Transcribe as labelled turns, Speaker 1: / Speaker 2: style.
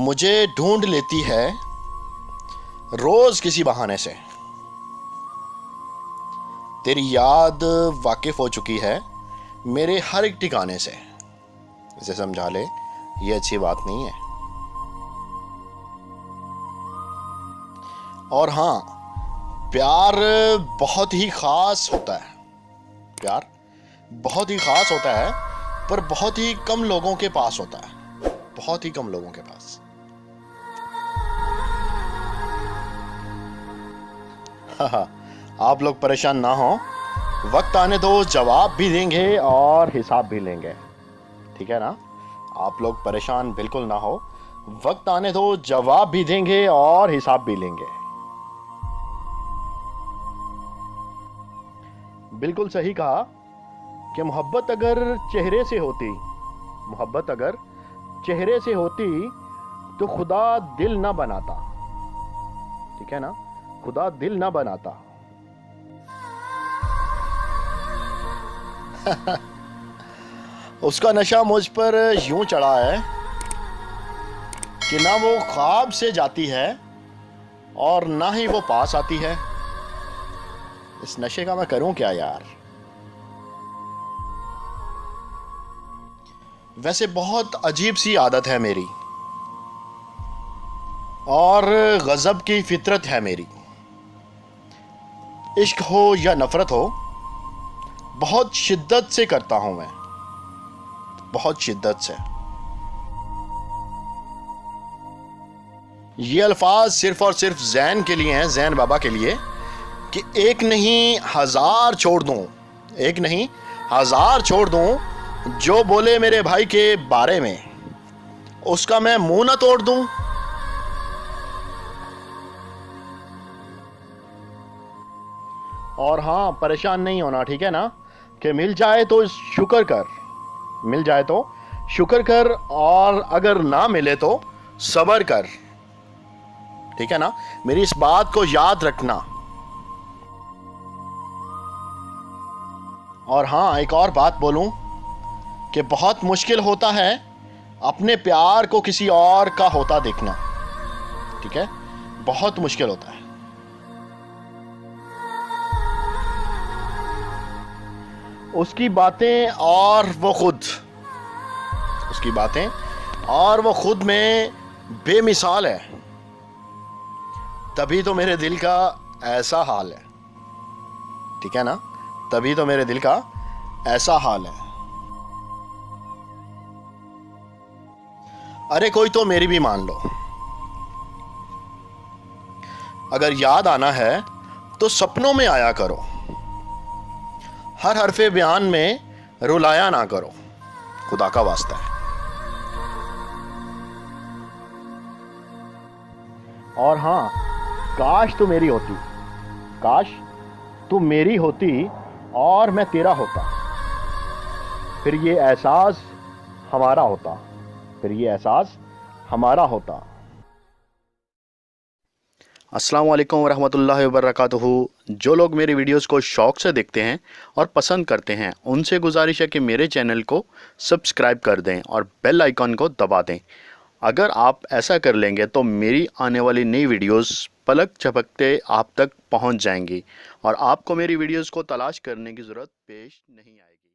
Speaker 1: मुझे ढूंढ लेती है रोज किसी बहाने से। तेरी याद वाकिफ हो चुकी है मेरे हर एक ठिकाने से। इसे समझा ले, ये अच्छी बात नहीं है। और हाँ, प्यार बहुत ही खास होता है। प्यार बहुत ही खास होता है, पर बहुत ही कम लोगों के पास होता है। बहुत ही कम लोगों के पास। आप लोग परेशान ना हो, वक्त आने दो, जवाब भी देंगे और हिसाब भी लेंगे। ठीक है ना? आप लोग परेशान बिल्कुल ना हो, वक्त आने दो, जवाब भी देंगे और हिसाब भी लेंगे। बिल्कुल सही कहा कि मोहब्बत अगर चेहरे से होती, मोहब्बत अगर चेहरे से होती तो खुदा दिल ना बनाता। ठीक है ना? खुदा दिल ना बनाता। उसका नशा मुझ पर यूं चढ़ा है कि ना वो ख्वाब से जाती है और ना ही वो पास आती है। इस नशे का मैं करूं क्या यार? वैसे बहुत अजीब सी आदत है मेरी, और गजब की फितरत है मेरी। इश्क हो या नफरत हो, बहुत शिद्दत से करता हूं मैं, बहुत शिद्दत से। ये अल्फाज सिर्फ और सिर्फ जैन के लिए हैं, जैन बाबा के लिए, कि एक नहीं हजार छोड़ दूं, एक नहीं हजार छोड़ दूं, जो बोले मेरे भाई के बारे में उसका मैं मुंह ना तोड़ दूं। और हाँ, परेशान नहीं होना, ठीक है ना? कि मिल जाए तो शुक्र कर, मिल जाए तो शुक्र कर, और अगर ना मिले तो सब्र कर। ठीक है ना? मेरी इस बात को याद रखना। और हाँ, एक और बात बोलूं कि बहुत मुश्किल होता है अपने प्यार को किसी और का होता देखना। ठीक है? बहुत मुश्किल होता है। उसकी बातें और वो खुद, उसकी बातें और वो खुद में बेमिसाल है। तभी तो मेरे दिल का ऐसा हाल है। ठीक है ना? तभी तो मेरे दिल का ऐसा हाल है। अरे कोई तो मेरी भी मान लो। अगर याद आना है तो सपनों में आया करो, हर हरफे बयान में रुलाया ना करो, खुदा का वास्ता है। और हाँ, काश तू मेरी होती, काश तू मेरी होती और मैं तेरा होता, फिर ये एहसास हमारा होता, फिर ये एहसास हमारा होता। अस्सलाम वालेकुम वरहमतुल्लाहि वबरकातुहू। जो लोग मेरे वीडियोस को शौक़ से देखते हैं और पसंद करते हैं, उनसे गुजारिश है कि मेरे चैनल को सब्सक्राइब कर दें और बेल आइकन को दबा दें। अगर आप ऐसा कर लेंगे तो मेरी आने वाली नई वीडियोस पलक झपकते आप तक पहुंच जाएंगी और आपको मेरी वीडियोस को तलाश करने की ज़रूरत पेश नहीं आएगी।